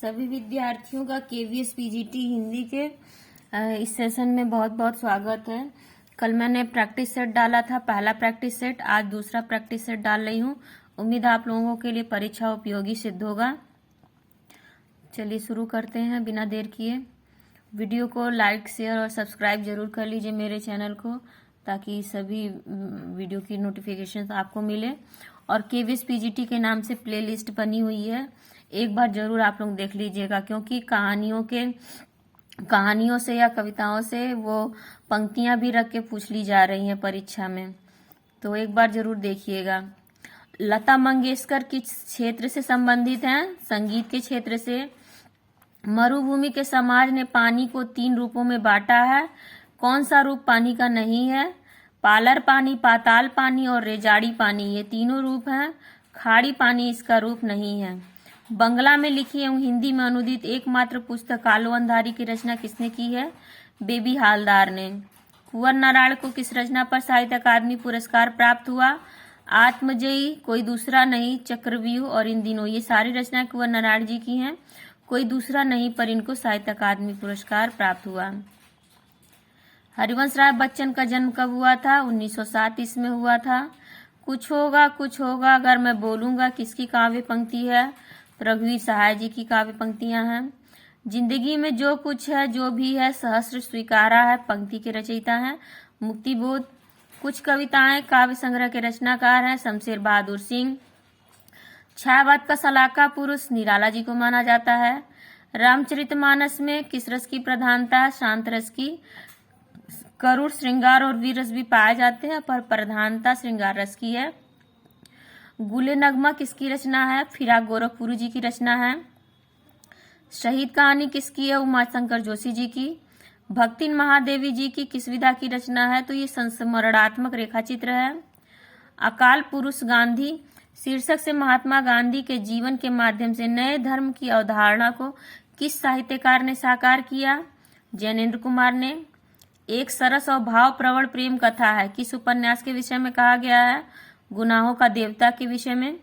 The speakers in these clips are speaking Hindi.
सभी विद्यार्थियों का केवीएस पीजीटी हिंदी के इस सेशन में बहुत बहुत स्वागत है। कल मैंने प्रैक्टिस सेट डाला था, पहला प्रैक्टिस सेट, आज दूसरा प्रैक्टिस सेट डाल रही हूँ। उम्मीद है आप लोगों के लिए परीक्षा उपयोगी सिद्ध होगा। चलिए शुरू करते हैं बिना देर किए। वीडियो को लाइक, शेयर और सब्सक्राइब जरूर कर लीजिए मेरे चैनल को, ताकि सभी वीडियो की नोटिफिकेशन आपको मिले। और केवीएस पीजीटी के नाम से प्लेलिस्ट बनी हुई है, एक बार जरूर आप लोग देख लीजिएगा, क्योंकि कहानियों से या कविताओं से वो पंक्तियां भी रख के पूछ ली जा रही हैं परीक्षा में, तो एक बार जरूर देखिएगा। लता मंगेशकर किस क्षेत्र से संबंधित हैं? संगीत के क्षेत्र से। मरुभूमि के समाज ने पानी को 3 रूपों में बांटा है। कौन सा रूप पानी का नहीं है? पालर पानी, पाताल पानी और रेजाड़ी पानी, ये तीनों रूप हैं। खाड़ी पानी इसका रूप नहीं है। बंगला में लिखी एवं हिंदी में अनुदित एकमात्र पुस्तक कालो अंधारी की रचना किसने की है? बेबी हालदार ने। कुंवर नारायण को किस रचना पर साहित्य अकादमी पुरस्कार प्राप्त हुआ? आत्मजयी, कोई दूसरा नहीं, चक्रव्यूह और इन दिनों, ये सारी रचनाएं कुंवर नारायण जी की हैं, कोई दूसरा नहीं, पर इनको साहित्य अकादमी पुरस्कार प्राप्त हुआ। हरिवंश राय बच्चन का जन्म कब हुआ था? 1907 ईस्वी में हुआ था। कुछ होगा अगर मैं बोलूंगा किसकी काव्य पंक्ति है? रघुवीर सहाय जी की काव्य पंक्तियां हैं। जिंदगी में जो कुछ है, जो भी है, सहस्र स्वीकारा है, पंक्ति के रचयिता हैं मुक्तिबोध। कुछ कविताएं काव्य संग्रह के रचनाकार हैं शमशेर बहादुर सिंह। छायावाद का सलाहकार पुरुष निराला जी को माना जाता है। रामचरितमानस में किस रस की प्रधानता है? शांत रस की। करुण, श्रृंगार और वीर रस भी पाए जाते हैं, पर प्रधानता श्रृंगार रस की है। गुले नगमा किसकी रचना है? फिराक गोरखपुरी जी की रचना है। शहीद कहानी किसकी है? उमाशंकर जोशी जी की। भक्ति महादेवी जी की किस विधा की रचना है? तो ये संस्मरणात्मक रेखाचित्र है। अकाल पुरुष गांधी शीर्षक से महात्मा गांधी के जीवन के माध्यम से नए धर्म की अवधारणा को किस साहित्यकार ने साकार किया? जैनेन्द्र कुमार ने। एक सरस और भाव प्रवण प्रेम कथा है, किस उपन्यास के विषय में कहा गया है? गुनाहों का देवता के विषय में।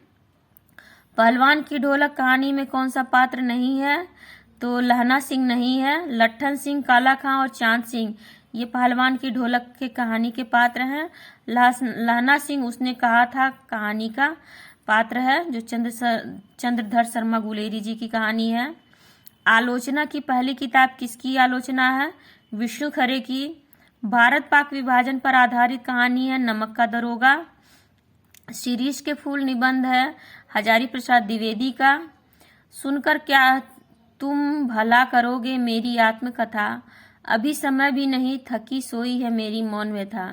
पहलवान की ढोलक कहानी में कौन सा पात्र नहीं है? तो लहना सिंह नहीं है। लट्ठन सिंह, काला खां और चांद सिंह, ये पहलवान की ढोलक के कहानी के पात्र हैं। लहना सिंह उसने कहा था कहानी का पात्र है, जो चंद्रधर शर्मा गुलेरी जी की कहानी है। आलोचना की पहली किताब किसकी आलोचना है? विष्णु खरे की। भारत पाक विभाजन पर आधारित कहानी है नमक का दरोगा। शिरीष के फूल निबंध है हजारी प्रसाद द्विवेदी का। सुनकर क्या तुम भला करोगे मेरी आत्मकथा, अभी समय भी नहीं, थकी सोई है मेरी मौन व्यथा,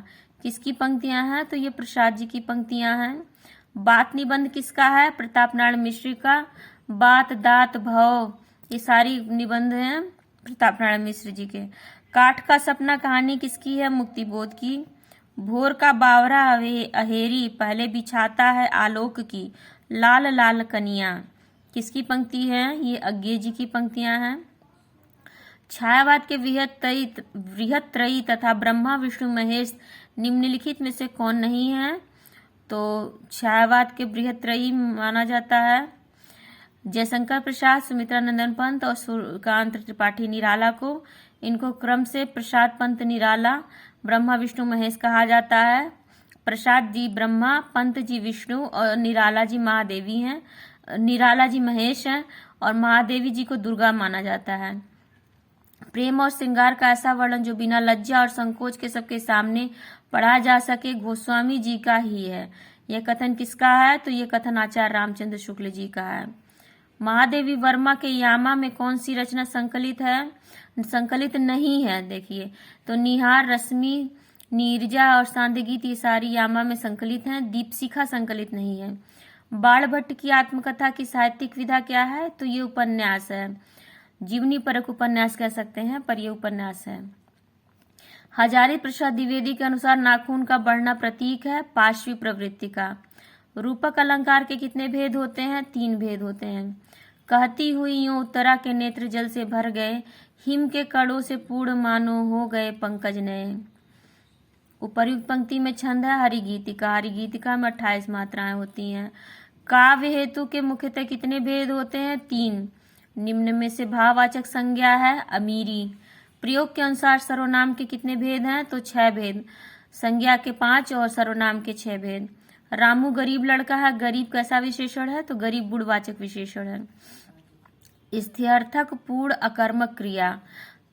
किसकी पंक्तियां हैं? तो ये प्रसाद जी की पंक्तियां हैं। बात निबंध किसका है? प्रताप नारायण मिश्र का। बात, दात, भव, ये सारी निबंध हैं प्रताप नारायण मिश्र जी के। काठ का सपना कहानी किसकी है? मुक्तिबोध की। भोर का बावरा अहेरी पहले बिछाता है आलोक की, लाल लाल कनिया, किसकी पंक्ति है? ये अज्ञे जी की पंक्तियां हैं। छायावाद के वृहत त्रयी तथा ब्रह्मा विष्णु महेश निम्नलिखित में से कौन नहीं है? तो छायावाद के बृहत त्रयी माना जाता है जयशंकर प्रसाद, सुमित्रा नंदन पंत और सूर्यकांत त्रिपाठी निराला को। इनको क्रम से प्रसाद, पंत, निराला, ब्रह्मा विष्णु महेश कहा जाता है। प्रसाद जी ब्रह्मा, पंत जी विष्णु और निराला जी महादेवी हैं। निराला जी महेश हैं और महादेवी जी को दुर्गा माना जाता है। प्रेम और श्रृंगार का ऐसा वर्णन जो बिना लज्जा और संकोच के सबके सामने पढ़ा जा सके, गोस्वामी जी का ही है। यह कथन किसका है? तो यह कथन आचार्य रामचंद्र शुक्ल जी का है। महादेवी वर्मा के यामा में कौन सी रचना संकलित है? संकलित नहीं है, देखिए तो निहार, रश्मि, नीरजा और सांध्य गीत, ये सारी यामा में संकलित हैं। दीपशिखा संकलित नहीं है। बाण भट्ट की आत्मकथा की साहित्यिक विधा क्या है? तो ये उपन्यास है, जीवनी परक उपन्यास कह सकते हैं, पर यह उपन्यास है। हजारी प्रसाद द्विवेदी के अनुसार नाखून का बढ़ना प्रतीक है पार्श्वी प्रवृत्ति का। रूपक अलंकार के कितने भेद होते हैं? 3 भेद होते हैं। कहती हुई यूं उत्तरा के नेत्र जल से भर गए, हिम के कड़ों से पूर्ण मानो हो गए पंकज नए। उपर्युक्त पंक्ति में छंद है हरिगीतिका। हरिगीतिका में 28 मात्राएं होती हैं। काव्य हेतु के मुख्यतः कितने भेद होते हैं? 3। निम्न में से भाववाचक संज्ञा है अमीरी। प्रयोग के अनुसार सर्वनाम के कितने भेद हैं? तो 6 भेद। संज्ञा के 5 और सर्वनाम के 6 भेद। रामू गरीब लड़का है। गरीब कैसा विशेषण है? तो गरीब गुणवाचक विशेषण है। स्थित्यर्थक पूर्ण अकर्मक क्रिया,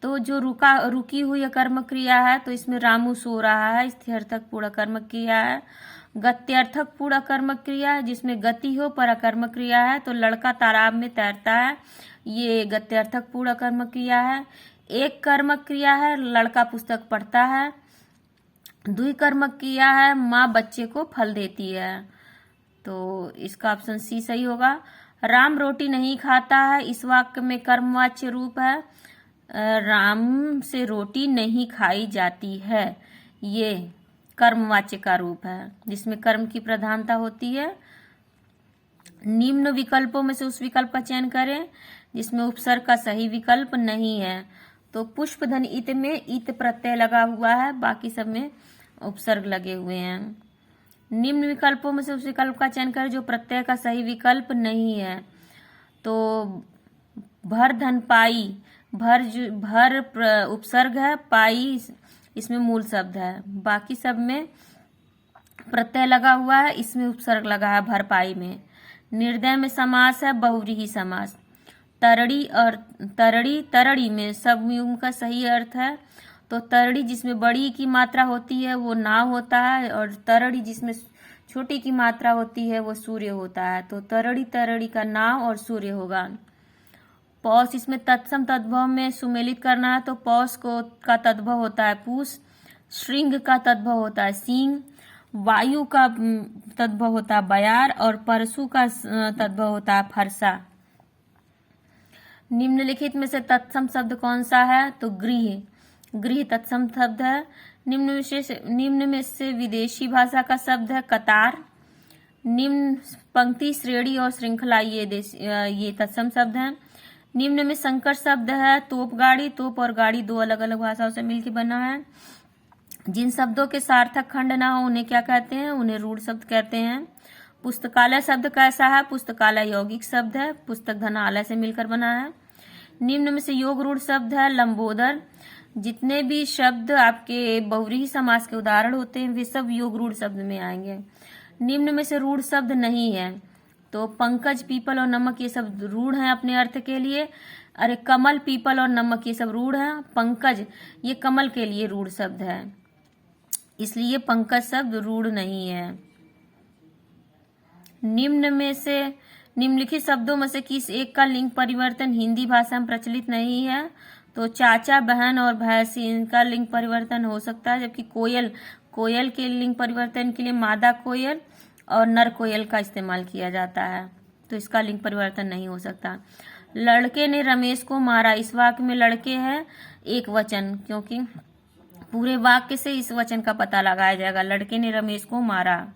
तो जो रुकी हुई अकर्मक क्रिया है तो इसमें रामू सो रहा है, स्थित्यर्थक पूर्ण अकर्मक क्रिया है। गत्यर्थक पूर्ण अकर्मक क्रिया है, जिसमें गति हो पर अकर्मक क्रिया है, तो लड़का तालाब में तैरता है, ये गत्यर्थक पूर्ण अकर्मक क्रिया है। एक कर्मक क्रिया है, लड़का पुस्तक पढ़ता है। द्विकर्मक क्रिया है, माँ बच्चे को फल देती है, तो इसका ऑप्शन सी सही होगा। राम रोटी नहीं खाता है, इस वाक्य में कर्मवाच्य रूप है, राम से रोटी नहीं खाई जाती है, ये कर्मवाच्य का रूप है जिसमें कर्म की प्रधानता होती है। निम्न विकल्पों में से उस विकल्प का चयन करें जिसमें उपसर्ग का सही विकल्प नहीं है। तो पुष्पधन इत में इत प्रत्यय लगा हुआ है, बाकी सब में उपसर्ग लगे हुए हैं। निम्न विकल्पों में से उस विकल्प का चयन करें जो प्रत्यय का सही विकल्प नहीं है। तो भर धन पाई, भर उपसर्ग है, पाई इसमें मूल शब्द है, बाकी सब में प्रत्यय लगा हुआ है, इसमें उपसर्ग लगा है भरपाई में। निर्दय में समास है, बहुव्रीहि समास। तरड़ी और तरड़ी में सबयुग्म का सही अर्थ है, तो तरड़ी जिसमें बड़ी की मात्रा होती है वो नाव होता है, और तरड़ी जिसमें छोटी की मात्रा होती है वो सूर्य होता है, तो तरड़ी का नाव और सूर्य होगा। पौष इसमें तत्सम तद्भव में सुमेलित करना है, तो पौष का तद्भव होता है पूष, श्रृंग का तद्भव होता है सींग, वायु का तद्भव होता है बयार, और परशु का तद्भव होता है फरसा। निम्नलिखित में से तत्सम शब्द कौन सा है? तो गृह, गृह तत्सम शब्द है। निम्न में से विदेशी भाषा का शब्द है कतार। निम्न पंक्ति, श्रेणी और श्रृंखला ये तत्सम शब्द हैं। निम्न में संकर शब्द है तोप गाड़ी। तोप और गाड़ी दो अलग अलग भाषाओं से मिलकर बना है। जिन शब्दों के सार्थक खंड ना हो उन्हें क्या कहते हैं? उन्हें रूढ़ शब्द कहते हैं। पुस्तकालय शब्द कैसा है? पुस्तकालय यौगिक शब्द है, पुस्तक धनालय से मिलकर बना है। निम्न में से योग रूढ़ शब्द है लंबोदर। जितने भी शब्द आपके बहुव्रीहि समास के उदाहरण होते हैं वे सब योग रूढ़ शब्द में आएंगे। निम्न में से रूढ़ शब्द नहीं है, तो पंकज, पीपल और नमक ये सब रूढ़ हैं अपने अर्थ के लिए। अरे कमल, पीपल और नमक ये सब रूढ़ हैं। पंकज ये कमल के लिए रूढ़ शब्द है, इसलिए पंकज शब्द रूढ़ नहीं है। निम्नलिखित शब्दों में से किस एक का लिंग परिवर्तन हिंदी भाषा में प्रचलित नहीं है? तो चाचा, बहन और भैंसी इनका लिंग परिवर्तन हो सकता है, जबकि कोयल के लिंग परिवर्तन के लिए मादा कोयल और नर कोयल का इस्तेमाल किया जाता है, तो इसका लिंग परिवर्तन नहीं हो सकता। लड़के ने रमेश को मारा, इस वाक्य में लड़के है एक वचन, क्योंकि पूरे वाक्य से इस वचन का पता लगाया जाएगा। लड़के ने रमेश को मारा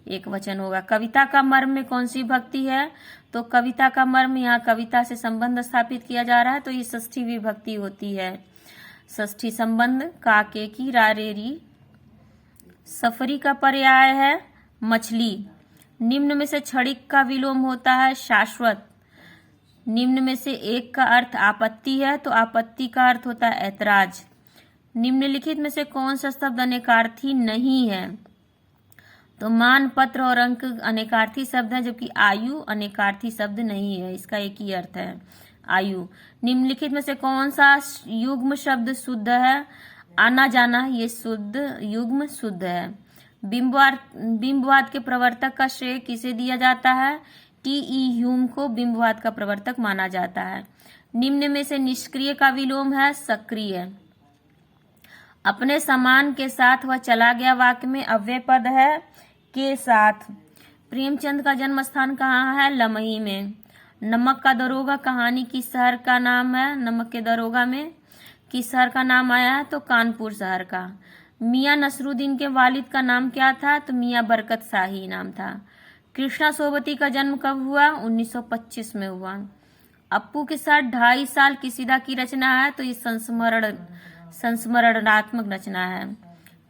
एक वचन होगा। कविता का मर्म में कौन सी विभक्ति है? तो कविता का मर्म, यहाँ कविता से संबंध स्थापित किया जा रहा है, तो ये षष्ठी विभक्ति होती है। षष्ठी संबंध, काके की रारेरी। सफरी का पर्याय है मछली। निम्न में से क्षणिक का विलोम होता है शाश्वत। निम्न में से एक का अर्थ आपत्ति है, तो आपत्ति का अर्थ होता है ऐतराज। निम्नलिखित में से कौन सा शब्द अनेकार्थी नहीं है? तो मान, पत्र और अंक अनेकार्थी शब्द है, जबकि आयु अनेकार्थी शब्द नहीं है, इसका एक ही अर्थ है आयु। निम्नलिखित में से कौन सा युग्म शब्द शुद्ध है? आना जाना ये शुद्ध युग्म शुद्ध है। बिंबवाद के प्रवर्तक का श्रेय किसे दिया जाता है? टी.ई. ह्यूम को बिंबवाद का प्रवर्तक माना जाता है। निम्न में से निष्क्रिय का विलोम है सक्रिय। अपने सामान के साथ वह चला गया वाक्य में अव्यय पद है के साथ। प्रेमचंद का जन्म स्थान कहाँ है? लमही में। नमक का दरोगा कहानी किस शहर का नाम है? नमक के दरोगा में किस शहर का नाम आया है? तो कानपुर शहर का। मियां नसरुद्दीन के वालिद का नाम क्या था? तो मियां बरकत शाही नाम था। कृष्णा सोबती का जन्म कब हुआ? 1925 में हुआ। अप्पू के साथ 2.5 साल किसिदा की रचना है, तो ये संस्मरणात्मक रचना है।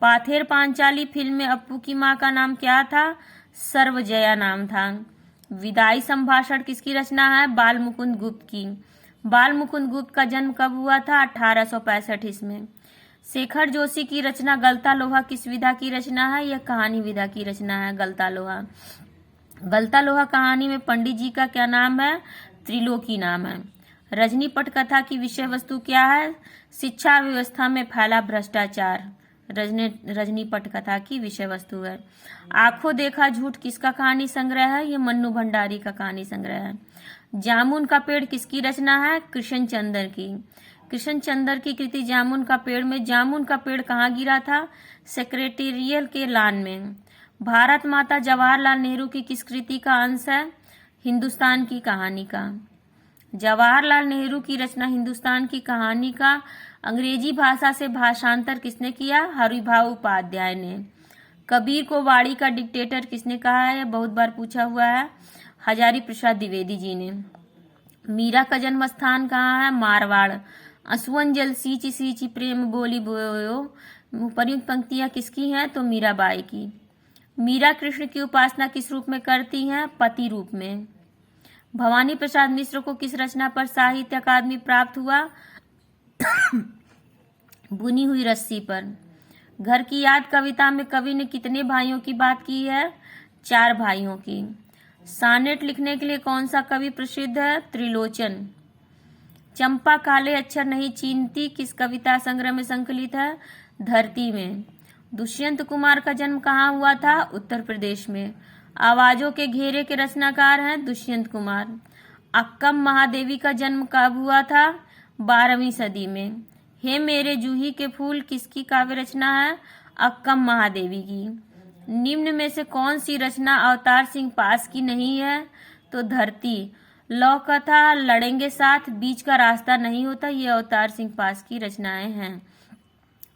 पाथेर पांचाली फिल्म में अप्पू की माँ का नाम क्या था? सर्वजया नाम था। विदाई संभाषण किसकी रचना है? बाल मुकुंद गुप्त की। बाल मुकुंद गुप्त का जन्म कब हुआ था? 1865 ईस्वी। शेखर जोशी की रचना गलता लोहा किस विधा की रचना है? यह कहानी विधा की रचना है, गलता लोहा। गलता लोहा कहानी में पंडित जी का क्या नाम है? त्रिलोकी नाम है। रजनी पटकथा की विषय वस्तु क्या है? शिक्षा व्यवस्था में फैला भ्रष्टाचार रजनी पटकथा की विषय वस्तु है। आंखों देखा झूठ किसका कहानी संग्रह है? ये मन्नू भंडारी का कहानी संग्रह है। जामुन का पेड़ किसकी रचना है? कृष्ण चंद्र की। कृष्ण चंद्र की कृति जामुन का पेड़ में जामुन का पेड़ कहाँ गिरा था? सेक्रेटेरियल के लान में। भारत माता जवाहरलाल नेहरू की किस कृति का अंश है? हिंदुस्तान की कहानी का। जवाहरलाल नेहरू की रचना हिंदुस्तान की कहानी का अंग्रेजी भाषा से भाषांतर किसने किया? हरिभाऊ उपाध्याय ने। कबीर को वाड़ी का डिक्टेटर किसने कहा है? बहुत बार पूछा हुआ है, हजारी प्रसाद द्विवेदी जी ने। मीरा का जन्म स्थान कहाँ है? मारवाड़। असुवन जल सींची सींची प्रेम बोली बोयो, उपयुक्त पंक्तियां किसकी हैं? तो मीराबाई की। मीरा कृष्ण की उपासना किस रूप में करती हैं? पति रूप में। भवानी प्रसाद मिश्र को किस रचना पर साहित्य अकादमी प्राप्त हुआ? बुनी हुई रस्सी पर। घर की याद कविता में कवि ने कितने भाइयों की बात की है? 4 भाइयों की। सानेट लिखने के लिए कौन सा कवि प्रसिद्ध है? त्रिलोचन। चंपा काले अक्षर नहीं चीनती किस कविता संग्रह में संकलित है? धरती में। दुष्यंत कुमार का जन्म कहाँ हुआ था? उत्तर प्रदेश में। आवाजों के घेरे के रचनाकार हैं दुष्यंत कुमार। अक्कम महादेवी का जन्म कब हुआ था? 12वीं सदी में। हे मेरे जूही के फूल किसकी काव्य रचना है? अक्कम महादेवी की। निम्न में से कौन सी रचना अवतार सिंह पास की नहीं है? तो धरती। लौ कथा, लड़ेंगे साथ, बीच का रास्ता नहीं होता, ये अवतार सिंह पास की रचनाएं हैं।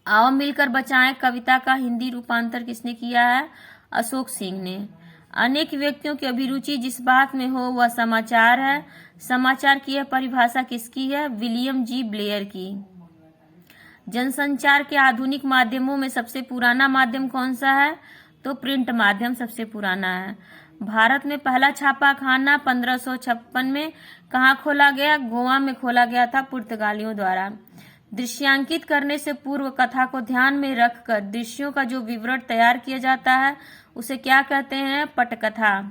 आओ मिलकर बचाएं कविता का हिंदी रूपांतर किसने किया है? अशोक सिंह ने। अनेक व्यक्तियों की अभिरुचि जिस बात में हो वह समाचार है। समाचार की यह परिभाषा किसकी है? विलियम जी ब्लेयर की। जनसंचार के आधुनिक माध्यमों में सबसे पुराना माध्यम कौन सा है? तो प्रिंट माध्यम सबसे पुराना है। भारत में पहला छापाखाना 1556 में कहाँ खोला गया? गोवा में खोला गया था पुर्तगालियों द्वारा। दृश्यांकित करने से पूर्व कथा को ध्यान में रखकर दृश्यों का जो विवरण तैयार किया जाता है उसे क्या कहते हैं? पटकथा।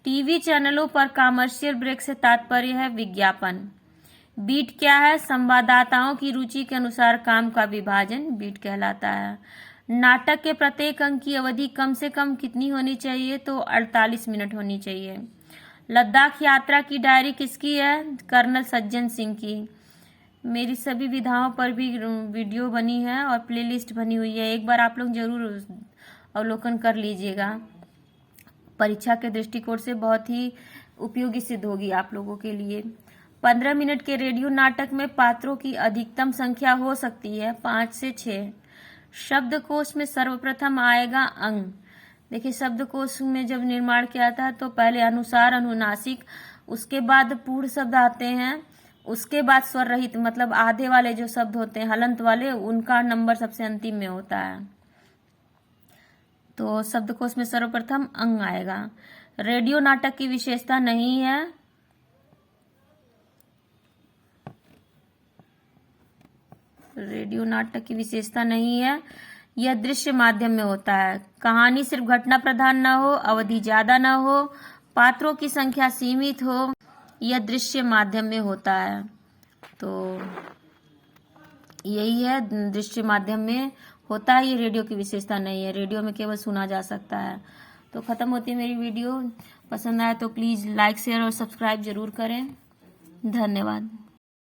टीवी चैनलों पर कॉमर्शियल ब्रेक से तात्पर्य है विज्ञापन। बीट क्या है? संवाददाताओं की रुचि के अनुसार काम का विभाजन बीट कहलाता है। नाटक के प्रत्येक अंक की अवधि कम से कम कितनी होनी चाहिए? तो 48 मिनट होनी चाहिए। लद्दाख यात्रा की डायरी किसकी है? कर्नल सज्जन सिंह की। मेरी सभी विधाओं पर भी वीडियो बनी है और प्लेलिस्ट बनी हुई है, एक बार आप लोग जरूर अवलोकन कर लीजिएगा। परीक्षा के दृष्टिकोण से बहुत ही उपयोगी सिद्ध होगी आप लोगों के लिए। 15 मिनट के रेडियो नाटक में पात्रों की अधिकतम संख्या हो सकती है 5 से 6। शब्दकोश में सर्वप्रथम आएगा अंग। देखिए शब्दकोश में जब निर्माण किया था तो पहले अनुसार, अनुनासिक, उसके बाद पूर्ण शब्द आते हैं, उसके बाद स्वर रहित मतलब आधे वाले जो शब्द होते हैं हलंत वाले, उनका नंबर सबसे अंतिम में होता है। तो शब्दकोश में सर्वप्रथम अंग आएगा। रेडियो नाटक की विशेषता नहीं है। रेडियो नाटक की विशेषता नहीं है, यह दृश्य माध्यम में होता है। कहानी सिर्फ घटना प्रधान न हो, अवधि ज्यादा न हो, पात्रों की संख्या सीमित हो, यह दृश्य माध्यम में होता है। तो यही है, दृश्य माध्यम में होता है, ये रेडियो की विशेषता नहीं है। रेडियो में केवल सुना जा सकता है। तो खत्म होती है मेरी वीडियो। पसंद आए तो प्लीज लाइक, शेयर और सब्सक्राइब जरूर करें। धन्यवाद।